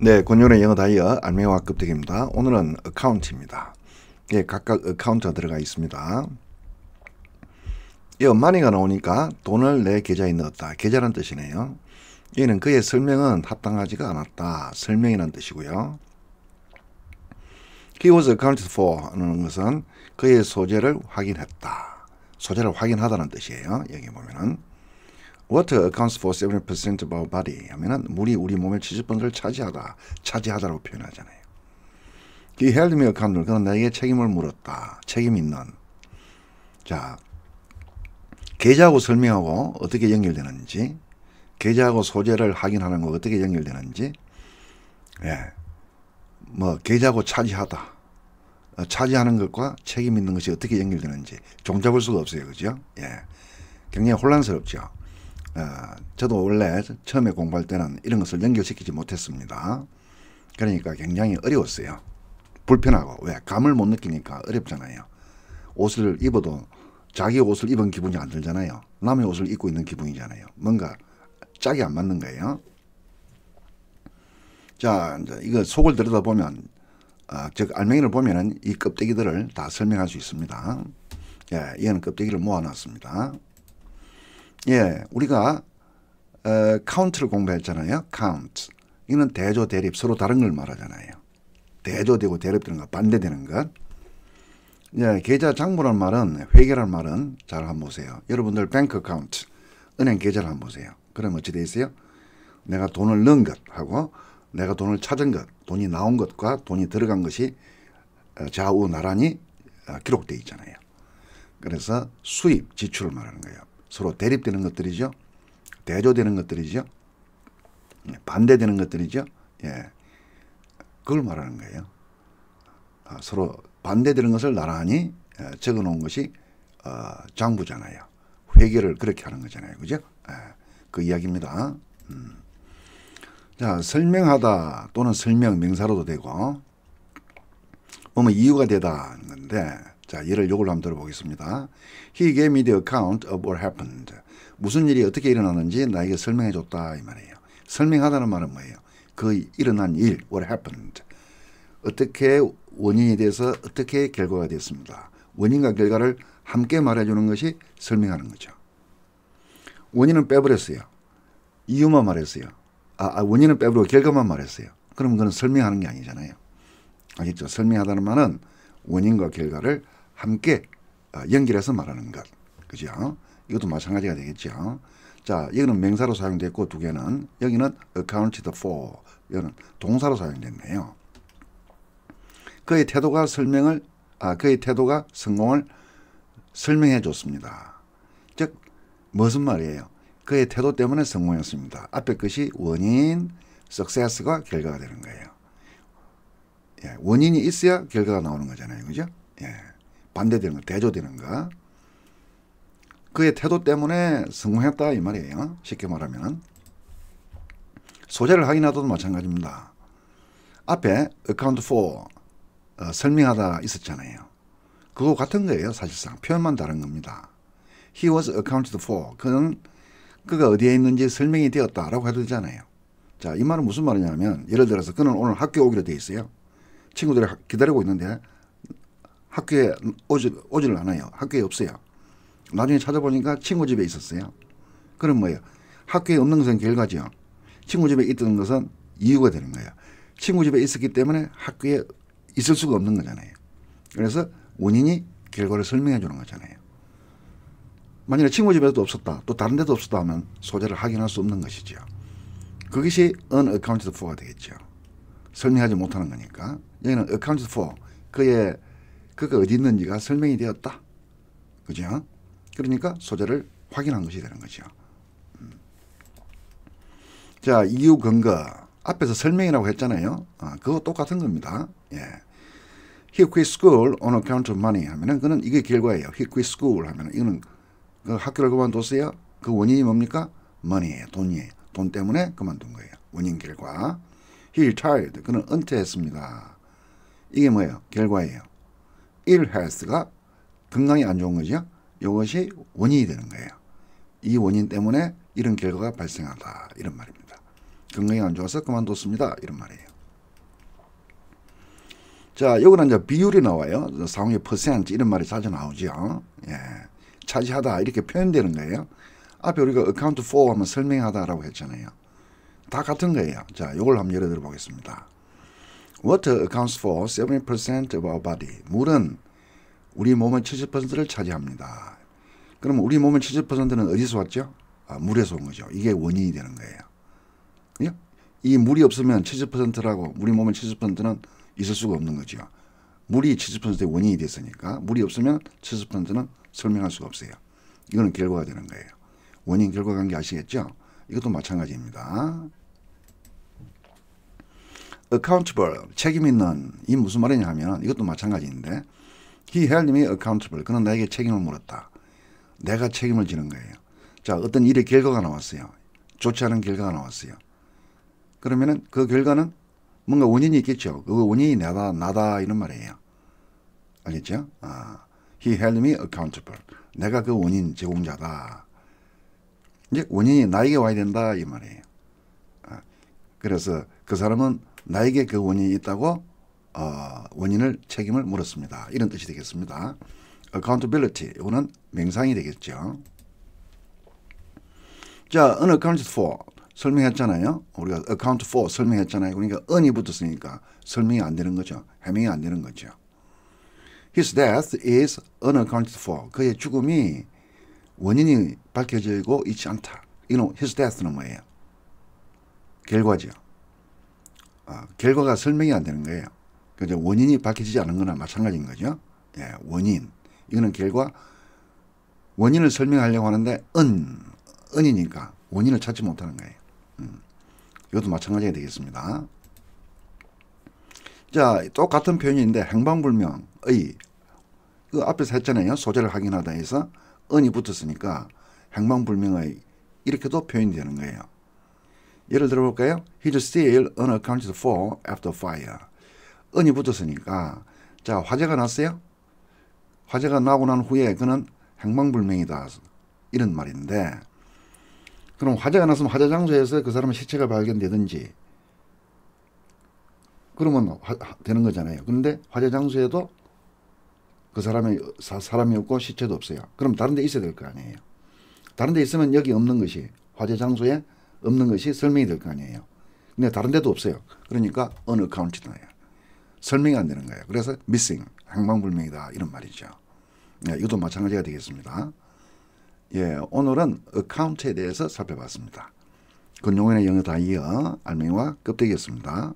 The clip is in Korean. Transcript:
네, 권율의 영어 다이어 알맹이와 급득입니다. 오늘은 어카운트입니다. 예, 각각 어카운트가 들어가 있습니다. 이 money가 나오니까 돈을 내 계좌에 넣었다. 계좌란 뜻이네요. 얘는 그의 설명은 합당하지가 않았다. 설명이란 뜻이고요. He was accounted for 하는 것은 그의 소재를 확인했다. 소재를 확인하다는 뜻이에요. 여기 보면은 Water accounts for 70% of our body 하면은 물이 우리 몸의 70%를 차지하다라고 표현하잖아요. He held me accountable. 그는 나에게 책임을 물었다. 책임 있는. 자, 계좌하고 설명하고 어떻게 연결되는지, 계좌하고 소재를 확인하는 거 어떻게 연결되는지, 예, 뭐 계좌하고 차지하다, 차지하는 것과 책임 있는 것이 어떻게 연결되는지 종잡을 수가 없어요, 그죠? 예, 굉장히 혼란스럽죠. 저도 원래 처음에 공부할 때는 이런 것을 연결시키지 못했습니다. 그러니까 굉장히 어려웠어요. 불편하고. 왜? 감을 못 느끼니까 어렵잖아요. 옷을 입어도 자기 옷을 입은 기분이 안 들잖아요. 남의 옷을 입고 있는 기분이잖아요. 뭔가 짝이 안 맞는 거예요. 자, 이제 이거 속을 들여다보면, 즉 알맹이를 보면은 이 껍데기들을 다 설명할 수 있습니다. 예, 이거는 껍데기를 모아놨습니다. 예, 우리가 카운트를 공부했잖아요. 카운트. 이거는 대조, 대립, 서로 다른 걸 말하잖아요. 대조되고 대립되는 것, 반대되는 것. 예, 계좌 장부란 말은, 회계란 말은 잘 한번 보세요. 여러분들 뱅크 어카운트, 은행 계좌를 한번 보세요. 그럼 어찌 돼 있어요? 내가 돈을 넣은 것하고 내가 돈을 찾은 것, 돈이 나온 것과 돈이 들어간 것이 좌우 나란히 기록되어 있잖아요. 그래서 수입, 지출을 말하는 거예요. 서로 대립되는 것들이죠. 대조되는 것들이죠. 반대되는 것들이죠. 예, 그걸 말하는 거예요. 서로 반대되는 것을 나란히 적어 놓은 것이 장부잖아요. 회계를 그렇게 하는 거잖아요. 그죠? 그 이야기입니다. 자, 설명하다 또는 설명 명사로도 되고, 뭐뭐 이유가 되다 건데, 자, 예를 요걸로 한번 들어보겠습니다. He gave me the account of what happened. 무슨 일이 어떻게 일어났는지 나에게 설명해 줬다 이 말이에요. 설명하다는 말은 뭐예요? 그 일어난 일, what happened. 어떻게 원인이 돼서 어떻게 결과가 됐습니다. 원인과 결과를 함께 말해주는 것이 설명하는 거죠. 원인은 빼버렸어요. 이유만 말했어요. 원인은 빼버리고 결과만 말했어요. 그럼 그건 설명하는 게 아니잖아요. 알겠죠? 설명하다는 말은 원인과 결과를 함께 연결해서 말하는 것. 그죠? 이것도 마찬가지가 되겠죠. 자, 여기는 명사로 사용됐고 두 개는, 여기는 accounted for, 이거는 동사로 사용됐네요. 그의 태도가 성공을 설명해 줬습니다. 즉, 무슨 말이에요? 그의 태도 때문에 성공했습니다. 앞에 것이 원인, success가 결과가 되는 거예요. 예, 원인이 있어야 결과가 나오는 거잖아요. 그죠? 예, 반대되는 거, 대조되는 거. 그의 태도 때문에 성공했다 이 말이에요. 쉽게 말하면. 소재를 확인하다도 마찬가지입니다. 앞에 account for, 설명하다 있었잖아요. 그거 같은 거예요. 사실상 표현만 다른 겁니다. He was accounted for. 그가 어디에 있는지 설명이 되었다라고 해도 되잖아요. 자, 이 말은 무슨 말이냐면, 예를 들어서 그는 오늘 학교에 오기로 돼 있어요. 친구들이 기다리고 있는데 학교에 오지를 않아요. 학교에 없어요. 나중에 찾아보니까 친구 집에 있었어요. 그럼 뭐예요? 학교에 없는 것은 결과죠. 친구 집에 있던 것은 이유가 되는 거예요. 친구 집에 있었기 때문에 학교에 있을 수가 없는 거잖아요. 그래서 원인이 결과를 설명해 주는 거잖아요. 만약에 친구 집에도 없었다, 또 다른 데도 없었다 하면 소재를 확인할 수 없는 것이죠. 그것이 unaccounted for가 되겠죠. 설명하지 못하는 거니까. 여기는 accounted for, 그가 어디 있는지가 설명이 되었다. 그죠? 그러니까 소재를 확인한 것이 되는 거죠. 자, 이유 근거. 앞에서 설명이라고 했잖아요. 그거 똑같은 겁니다. 예. He quit school on account of money 하면은 그는 이게 결과예요. He quit school 하면은 이거는 그 학교를 그만뒀어요. 그 원인이 뭡니까? money예요. 돈이에요. 돈 때문에 그만둔 거예요. 원인 결과. He retired. 그는 은퇴했습니다. 이게 뭐예요? 결과예요. ill health가 건강이 안 좋은 거죠. 이것이 원인이 되는 거예요. 이 원인 때문에 이런 결과가 발생하다. 이런 말입니다. 건강이 안 좋아서 그만뒀습니다. 이런 말이에요. 자, 여기는 이제 비율이 나와요. 상호의 퍼센트 이런 말이 자주 나오죠. 예. 차지하다 이렇게 표현되는 거예요. 앞에 우리가 account for 하면 설명하다라고 했잖아요. 다 같은 거예요. 자, 이걸 한번 예를 들어 보겠습니다. Water accounts for 70% of our body. 물은 우리 몸의 70%를 차지합니다. 그러면 우리 몸의 70%는 어디서 왔죠? 물에서 온 거죠. 이게 원인이 되는 거예요. 이 물이 없으면 70%라고 우리 몸의 70%는 있을 수가 없는 거죠. 물이 70%의 원인이 됐으니까 물이 없으면 70%는 설명할 수가 없어요. 이거는 결과가 되는 거예요. 원인 결과 관계 아시겠죠? 이것도 마찬가지입니다. accountable, 책임 있는, 이 무슨 말이냐 하면 이것도 마찬가지인데 he held me accountable, 그는 나에게 책임을 물었다. 내가 책임을 지는 거예요. 자, 어떤 일의 결과가 나왔어요. 좋지 않은 결과가 나왔어요. 그러면은 그 결과는 뭔가 원인이 있겠죠. 그 원인이 나다 이런 말이에요. 알겠죠? he held me accountable. 내가 그 원인 제공자다. 이제 원인이 나에게 와야 된다 이 말이에요. 그래서 그 사람은 나에게 그 원인이 있다고 원인을 책임을 물었습니다. 이런 뜻이 되겠습니다. accountability, 이거는 명상이 되겠죠. 자, unaccounted for 설명했잖아요. 우리가 account for 설명했잖아요. 그러니까 un이 붙었으니까 설명이 안 되는 거죠. 해명이 안 되는 거죠. His death is unaccounted for. 그의 죽음이 원인이 밝혀지고 있지 않다. 이건 his death는 뭐예요? 결과죠. 결과가 설명이 안 되는 거예요. 그죠? 원인이 밝혀지지 않은 거나 마찬가지인 거죠. 예, 원인. 이거는 결과. 원인을 설명하려고 하는데 은이니까 원인을 찾지 못하는 거예요. 이것도 마찬가지가 되겠습니다. 자, 똑같은 표현인데 행방불명의 그 앞에서 했잖아요. 소재를 확인하다 해서 은이 붙었으니까 행방불명의 이렇게도 표현이 되는 거예요. 예를 들어 볼까요? He's still unaccounted for after fire. 은이 붙었으니까 자, 화재가 났어요. 화재가 나고 난 후에 그는 행방불명이다. 이런 말인데 그럼 화재가 났으면 화재 장소에서 그 사람의 시체가 발견되든지 그러면 되는 거잖아요. 그런데 화재 장소에도 그 사람이 없고 시체도 없어요. 그럼 다른 데 있어야 될 거 아니에요. 다른 데 있으면 여기 없는 것이 화재 장소에 없는 것이 설명이 될 거 아니에요. 근데 다른 데도 없어요. 그러니까 unaccounted예요. 설명이 안 되는 거예요. 그래서 missing, 행방불명이다 이런 말이죠. 네, 이것도 마찬가지가 되겠습니다. 예, 오늘은 account에 대해서 살펴봤습니다. 근용어의 영어 다이어 알맹이와 껍데기였습니다.